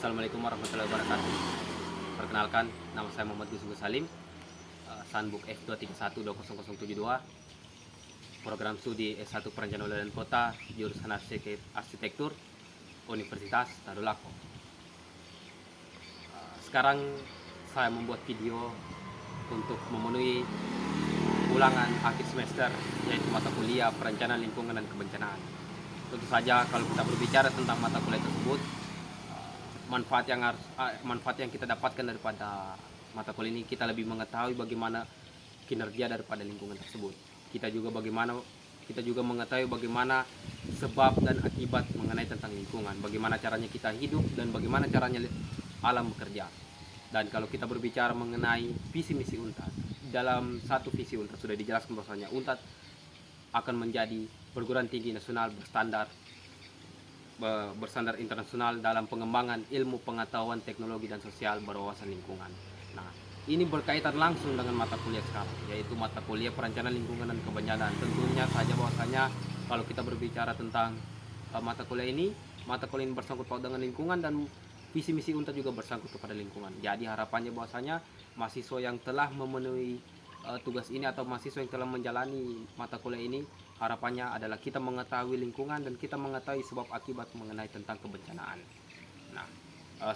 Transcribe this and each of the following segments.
Assalamualaikum warahmatullahi wabarakatuh. Perkenalkan, nama saya Muhammad Gus Salim, Sanbuk F231200072, program studi S1 Perencanaan Wilayah dan Kota, jurusan Arsitektur, Universitas Tadulako. Sekarang saya membuat video untuk memenuhi ulangan akhir semester, yaitu mata kuliah Perencanaan Lingkungan dan Kebencanaan. Tentu saja kalau kita berbicara tentang mata kuliah tersebut, manfaat yang kita dapatkan daripada mata kuliah ini, kita lebih mengetahui bagaimana kinerja daripada lingkungan tersebut. Kita juga mengetahui bagaimana sebab dan akibat mengenai tentang lingkungan, bagaimana caranya kita hidup dan bagaimana caranya alam bekerja. Dan kalau kita berbicara mengenai visi misi UNTAD, dalam satu visi UNTAD sudah dijelaskan bahwasanya UNTAD akan menjadi perguruan tinggi nasional bersandar internasional dalam pengembangan ilmu pengetahuan teknologi dan sosial berwawasan lingkungan. Nah, ini berkaitan langsung dengan mata kuliah sekarang, yaitu mata kuliah Perencanaan Lingkungan dan Kebencanaan. Tentunya saja bahwasanya kalau kita berbicara tentang mata kuliah ini bersangkut paut dengan lingkungan, dan visi misi UNTAD juga bersangkut kepada lingkungan. Jadi harapannya bahwasanya mahasiswa yang telah memenuhi tugas ini atau mahasiswa yang telah menjalani mata kuliah ini, harapannya adalah kita mengetahui lingkungan dan kita mengetahui sebab akibat mengenai tentang kebencanaan. Nah,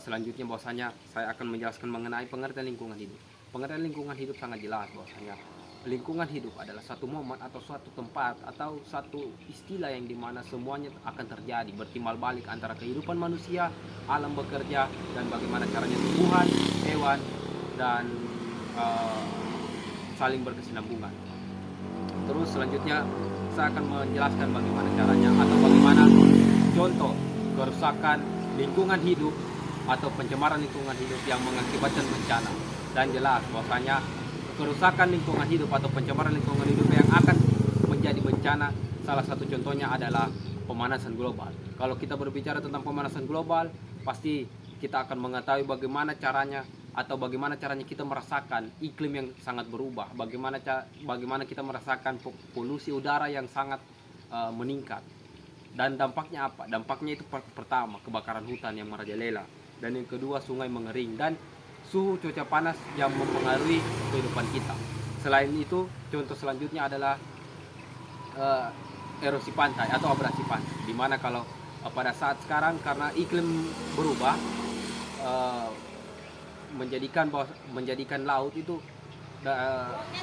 selanjutnya bahwasanya saya akan menjelaskan mengenai pengertian lingkungan hidup. Pengertian lingkungan hidup sangat jelas bahwasanya lingkungan hidup adalah satu momen atau suatu tempat atau satu istilah yang dimana semuanya akan terjadi bertimbal balik antara kehidupan manusia, alam bekerja, dan bagaimana caranya tumbuhan, hewan, dan saling berkesinambungan. Terus selanjutnya saya akan menjelaskan bagaimana caranya atau bagaimana contoh kerusakan lingkungan hidup atau pencemaran lingkungan hidup yang mengakibatkan bencana. Dan jelas bahwasanya kerusakan lingkungan hidup atau pencemaran lingkungan hidup yang akan menjadi bencana, salah satu contohnya adalah pemanasan global. Kalau kita berbicara tentang pemanasan global, pasti kita akan mengetahui bagaimana caranya kita merasakan iklim yang sangat berubah, bagaimana kita merasakan polusi udara yang sangat meningkat. Dan dampaknya apa? Dampaknya itu pertama, kebakaran hutan yang merajalela, dan yang kedua sungai mengering, dan suhu cuaca panas yang mempengaruhi kehidupan kita. Selain itu, contoh selanjutnya adalah erosi pantai atau abrasi pantai, dimana kalau pada saat sekarang karena iklim berubah, menjadikan laut itu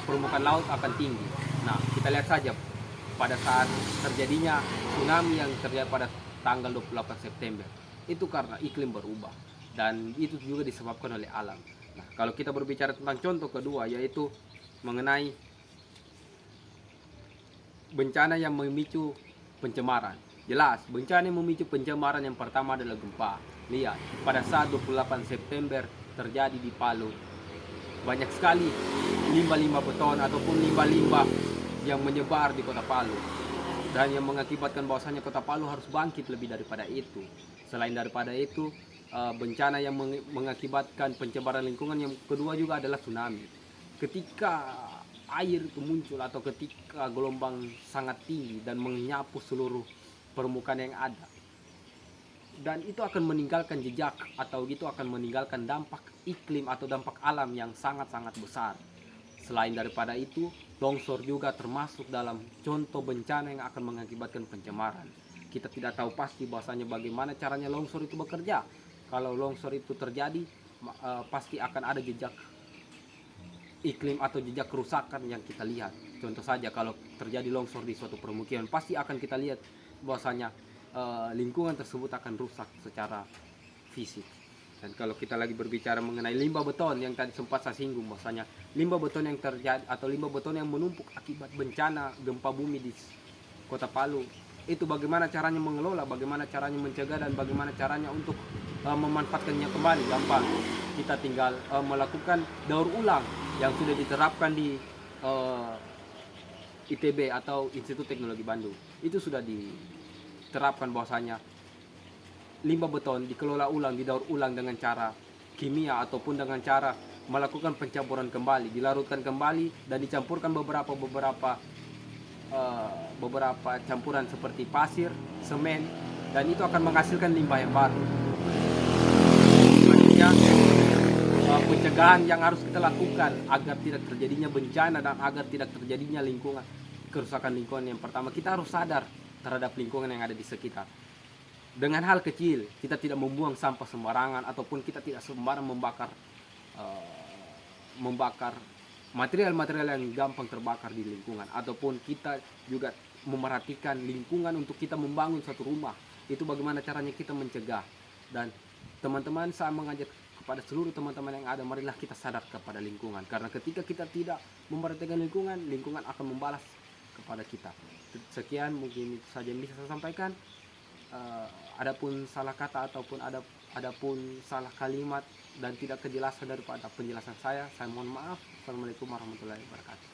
permukaan laut akan tinggi. Nah, kita lihat saja pada saat terjadinya tsunami yang terjadi pada tanggal 28 September itu karena iklim berubah, dan itu juga disebabkan oleh alam. Nah, kalau kita berbicara tentang contoh kedua, yaitu mengenai bencana yang memicu pencemaran. Jelas, bencana yang memicu pencemaran yang pertama adalah gempa. Lihat, pada saat 28 September terjadi di Palu, banyak sekali limbah-limbah beton ataupun limbah-limbah yang menyebar di kota Palu, dan yang mengakibatkan bahwasanya kota Palu harus bangkit lebih daripada itu. Selain daripada itu, bencana yang mengakibatkan pencemaran lingkungan yang kedua juga adalah tsunami. Ketika air itu muncul atau ketika gelombang sangat tinggi dan menyapu seluruh permukaan yang ada, dan itu akan meninggalkan jejak atau itu akan meninggalkan dampak iklim atau dampak alam yang sangat-sangat besar. Selain daripada itu, longsor juga termasuk dalam contoh bencana yang akan mengakibatkan pencemaran. Kita tidak tahu pasti bahwasanya bagaimana caranya longsor itu bekerja. Kalau longsor itu terjadi, pasti akan ada jejak iklim atau jejak kerusakan yang kita lihat. Contoh saja kalau terjadi longsor di suatu permukiman, pasti akan kita lihat bahwasanya lingkungan tersebut akan rusak secara fisik. Dan kalau kita lagi berbicara mengenai limbah beton yang tadi sempat saya singgung, bahwasanya limbah beton yang terjadi atau limbah beton yang menumpuk akibat bencana gempa bumi di kota Palu, itu bagaimana caranya mengelola, bagaimana caranya mencegah, dan bagaimana caranya untuk memanfaatkannya kembali. Gampang, kita tinggal melakukan daur ulang yang sudah diterapkan di ITB atau Institut Teknologi Bandung. Itu sudah diterapkan bahwasanya limbah beton dikelola ulang, didaur ulang dengan cara kimia ataupun dengan cara melakukan pencampuran kembali, dilarutkan kembali dan dicampurkan beberapa campuran seperti pasir, semen, dan itu akan menghasilkan limbah yang baru. pencegahan yang harus kita lakukan agar tidak terjadinya bencana dan agar tidak terjadinya kerusakan lingkungan. Yang pertama, kita harus sadar terhadap lingkungan yang ada di sekitar. Dengan hal kecil, kita tidak membuang sampah sembarangan ataupun kita tidak sembarang membakar material-material yang gampang terbakar di lingkungan, ataupun kita juga memerhatikan lingkungan untuk kita membangun satu rumah. Itu bagaimana caranya kita mencegah. Dan teman-teman, saya mengajak kepada seluruh teman-teman yang ada, marilah kita sadar kepada lingkungan, karena ketika kita tidak memperhatikan lingkungan, lingkungan akan membalas kepada kita. Sekian mungkin itu saja yang bisa saya sampaikan. Adapun salah kata ataupun adapun salah kalimat dan tidak kejelasan daripada penjelasan saya mohon maaf. Assalamualaikum warahmatullahi wabarakatuh.